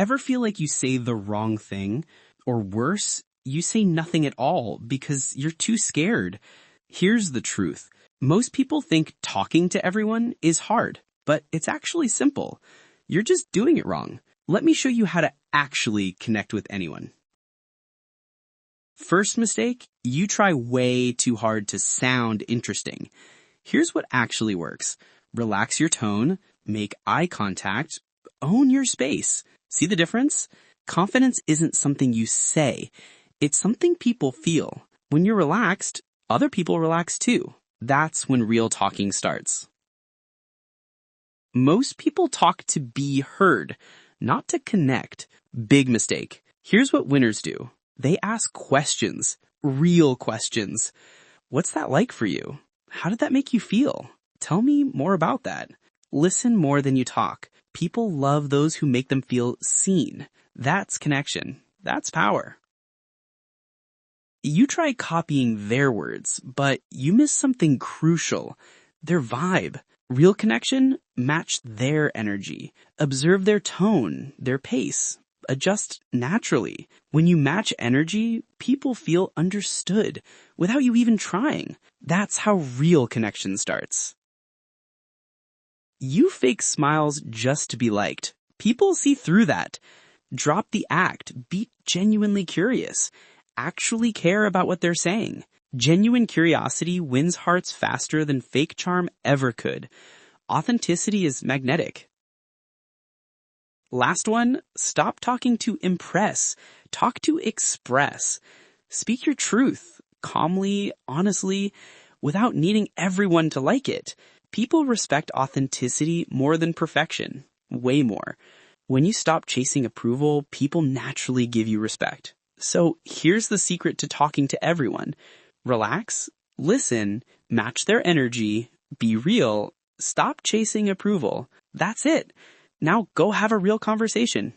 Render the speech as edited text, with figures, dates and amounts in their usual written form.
Ever feel like you say the wrong thing? Or worse, you say nothing at all because you're too scared? Here's the truth. Most people think talking to everyone is hard, but it's actually simple. You're just doing it wrong. Let me show you how to actually connect with anyone. First mistake, you try way too hard to sound interesting. Here's what actually works. Relax your tone, make eye contact, own your space. See the difference? Confidence isn't something you say. It's something people feel. When you're relaxed, other people relax too. That's when real talking starts. Most people talk to be heard, not to connect. Big mistake. Here's what winners do. They ask questions, real questions. What's that like for you? How did that make you feel? Tell me more about that. Listen more than you talk. People love those who make them feel seen. That's connection. That's power. You try copying their words, but you miss something crucial. Their vibe. Real connection, match their energy. Observe their tone, their pace. Adjust naturally. When you match energy, people feel understood without you even trying. That's how real connection starts. You fake smiles just to be liked. People see through that. Drop the act. Be genuinely curious. Actually care about what they're saying. Genuine curiosity wins hearts faster than fake charm ever could. Authenticity is magnetic. Last one, stop talking to impress. Talk to express. Speak your truth, calmly, honestly, without needing everyone to like it. People respect authenticity more than perfection. Way more. When you stop chasing approval, people naturally give you respect. So here's the secret to talking to everyone. Relax, listen, match their energy, be real, stop chasing approval. That's it. Now go have a real conversation.